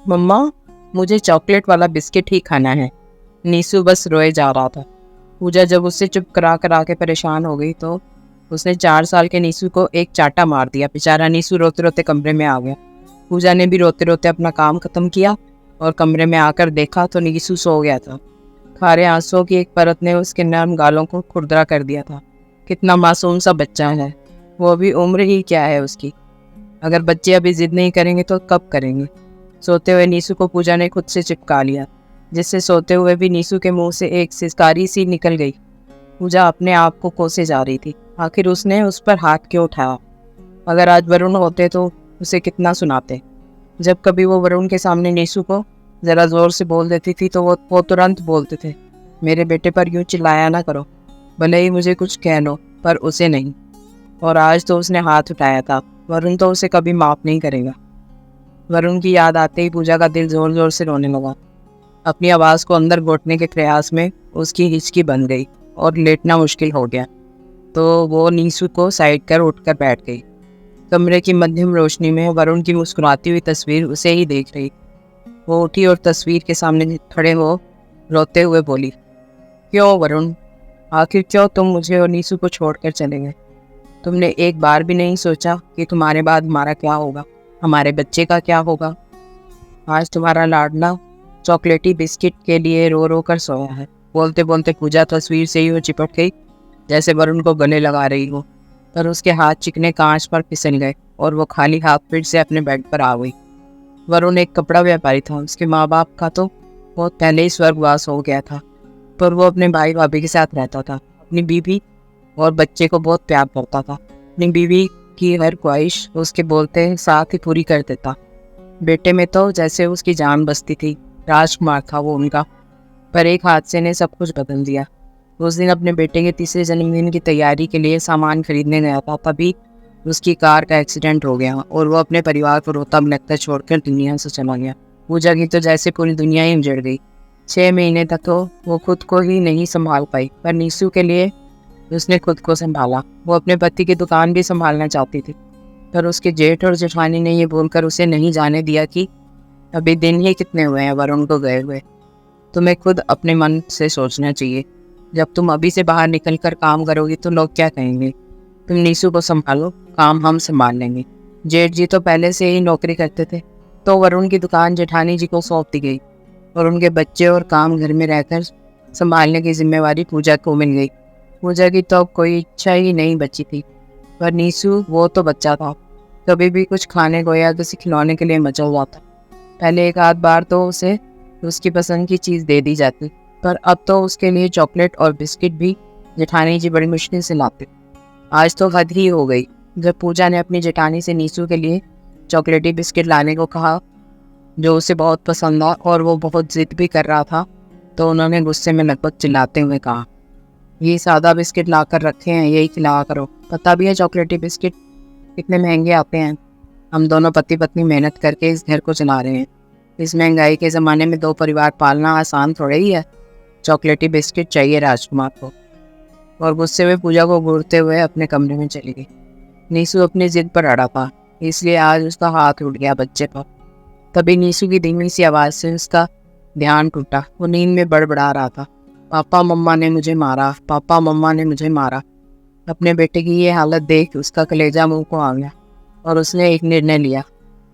मम्मा, मुझे चॉकलेट वाला बिस्किट ही खाना है। नीसू बस रोए जा रहा था। पूजा जब उससे चुप करा करा के परेशान हो गई तो उसने 4 साल के नीसू को एक चाटा मार दिया। बेचारा नीसू रोते रोते कमरे में आ गया। पूजा ने भी रोते रोते अपना काम खत्म किया और कमरे में आकर देखा तो नीसू सो गया था। खारे आंसुओं की एक परत ने उसके नर्म गालों को खुरदरा कर दिया था। कितना मासूम सा बच्चा है, वो अभी उम्र ही क्या है उसकी। अगर बच्चे अभी जिद नहीं करेंगे तो कब करेंगे। सोते हुए नीसू को पूजा ने खुद से चिपका लिया, जिससे सोते हुए भी नीसू के मुंह से एक सिसकारी सी निकल गई। पूजा अपने आप को कोसे जा रही थी, आखिर उसने उस पर हाथ क्यों उठाया। अगर आज वरुण होते तो उसे कितना सुनाते। जब कभी वो वरुण के सामने नीसू को जरा जोर से बोल देती थी तो वो तुरंत बोलते थे, मेरे बेटे पर यूं चिल्लाया ना करो, भले ही मुझे कुछ कह लो पर उसे नहीं। और आज तो उसने हाथ उठाया था। वरुण तो उसे कभी माफ नहीं करेगा। वरुण की याद आते ही पूजा का दिल जोर जोर से रोने लगा। अपनी आवाज़ को अंदर घोटने के प्रयास में उसकी हिचकी बन गई और लेटना मुश्किल हो गया। तो वो नीसू को साइड कर उठकर बैठ गई। कमरे की मध्यम रोशनी में वरुण की मुस्कुराती हुई तस्वीर उसे ही देख रही। वो उठी और तस्वीर के सामने खड़े हो रोते हुए बोली, क्यों वरुण, आखिर क्यों तुम मुझे और नीसू को छोड़कर चले गए। तुमने एक बार भी नहीं सोचा कि तुम्हारे बाद हमारा क्या होगा, हमारे बच्चे का क्या होगा। आज तुम्हारा लाडला चॉकलेटी बिस्किट के लिए रो रो कर सोया है। बोलते बोलते पूजा तस्वीर से ही वो चिपट गई, जैसे वरुण को गले लगा रही हो। पर उसके हाथ चिकने कांच पर फिसल गए और वो खाली हाथ फिर से अपने बेड पर आ गई। वरुण एक कपड़ा व्यापारी था। उसके माँ बाप का तो बहुत पहले ही स्वर्गवास हो गया था, पर वो अपने भाई भाभी के साथ रहता था। अपनी बीवी और बच्चे को बहुत प्यार करता था। अपनी बीवी की हर ख्वाहिश उसके बोलते साथ ही पूरी कर देता। बेटे में तो जैसे उसकी जान बसती थी। राजकुमार था वो उनका। पर एक हादसे ने सब कुछ बदल दिया। उस दिन अपने बेटे के तीसरे जन्मदिन की तैयारी के लिए सामान खरीदने गया था, तभी उसकी कार का एक्सीडेंट हो गया और वो अपने परिवार को रोता बिलखता छोड़कर दुनिया से चला गया। पूजा की तो जैसे पूरी दुनिया ही उजड़ गई। 6 महीने तक तो वो खुद को ही नहीं संभाल पाई, पर नीसू के लिए उसने खुद को संभाला। वो अपने पति की दुकान भी संभालना चाहती थी, पर उसके जेठ और जेठानी ने ये बोलकर उसे नहीं जाने दिया कि अभी दिन ही कितने हुए हैं वरुण को गए हुए। तुम्हें खुद अपने मन से सोचना चाहिए। जब तुम अभी से बाहर निकल कर काम करोगी तो लोग क्या कहेंगे। तुम नीसू को संभालो, काम हम संभाल लेंगे। जेठ जी तो पहले से ही नौकरी करते थे, तो वरुण की दुकान जेठानी जी को सौंप दी गई और उनके बच्चे और काम घर में रहकर संभालने की जिम्मेवारी पूजा को मिल गई। पूजा की तो कोई इच्छा ही नहीं बची थी, पर नीसू वो तो बच्चा था। कभी भी कुछ खाने को या किसी खिलौने के लिए मचा हुआ था। पहले एक आध बार तो उसे उसकी पसंद की चीज़ दे दी जाती, पर अब तो उसके लिए चॉकलेट और बिस्किट भी जेठानी जी बड़ी मुश्किल से लाते। आज तो हद ही हो गई। जब पूजा ने अपनी जेठानी से नीसू के लिए चॉकलेटी बिस्किट लाने को कहा, जो उसे बहुत पसंद था और वो बहुत जिद भी कर रहा था, तो उन्होंने गुस्से में लगभग चिल्लाते हुए कहा, ये सादा बिस्किट ला कर रखे हैं, यही खिलाया करो। पता भी है चॉकलेटी बिस्किट कितने महंगे आते हैं। हम दोनों पति पत्नी मेहनत करके इस घर को चला रहे हैं। इस महंगाई के ज़माने में 2 परिवार पालना आसान थोड़ा ही है। चॉकलेटी बिस्किट चाहिए राजकुमार को। और गुस्से में पूजा को घूरते हुए अपने कमरे में चली गई। नीसू अपनी जिद पर अड़ा था, इसलिए आज उसका हाथ उठ गया बच्चे पर। तभी नीसू की धीमी सी आवाज़ से उसका ध्यान टूटा। वो नींद में बड़बड़ा रहा था, पापा मम्मा ने मुझे मारा, पापा मम्मा ने मुझे मारा। अपने बेटे की ये हालत देख उसका कलेजा मुंह को आ गया और उसने एक निर्णय लिया।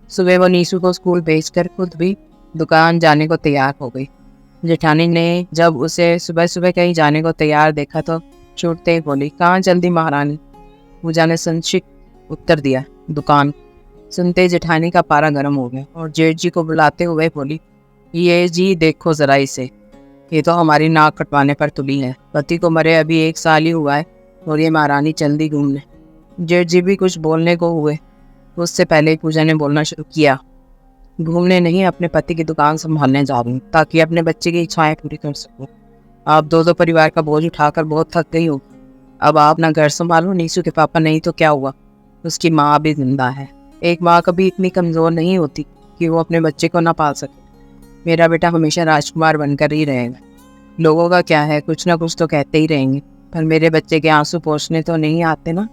सुबह वो नीसू को स्कूल भेजकर खुद भी दुकान जाने को तैयार हो गई। जेठानी ने जब उसे सुबह सुबह कहीं जाने को तैयार देखा तो छूटते ही बोली, कहाँ जल्दी महारानी। पूजा ने संक्षिप्त उत्तर दिया, दुकान। सुनते ही जेठानी का पारा गर्म हो गया और जेठ जी को बुलाते हुए बोली, ये जी देखो जरा इसे, ये तो हमारी नाक कटवाने पर तुली है। पति को मरे अभी 1 साल ही हुआ है और ये महारानी चल दी घूमने। जेठ जी भी कुछ बोलने को हुए, उससे पहले पूजा ने बोलना शुरू किया, घूमने नहीं, अपने पति की दुकान संभालने जा रही हूँ ताकि अपने बच्चे की इच्छाएं पूरी कर सकूँ। आप दो परिवार का बोझ उठाकर बहुत थक गई हो। अब आप ना घर संभालो, नीसू के पापा नहीं तो क्या हुआ, उसकी माँ भी जिंदा है। एक माँ कभी इतनी कमज़ोर नहीं होती कि वो अपने बच्चे को ना पाल सके। मेरा बेटा हमेशा राजकुमार बनकर ही रहेगा। लोगों का क्या है, कुछ ना कुछ तो कहते ही रहेंगे, पर मेरे बच्चे के आंसू पोंछने तो नहीं आते ना।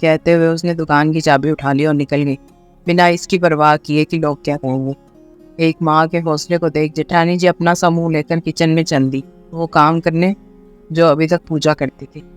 कहते हुए उसने दुकान की चाबी उठा ली और निकल गई, बिना इसकी परवाह किए कि लोग क्या कहेंगे। एक माँ के हौसले को देख जेठानी जी अपना सा मुंह लेकर किचन में चल दी, वो काम करने जो अभी तक पूजा करती थी।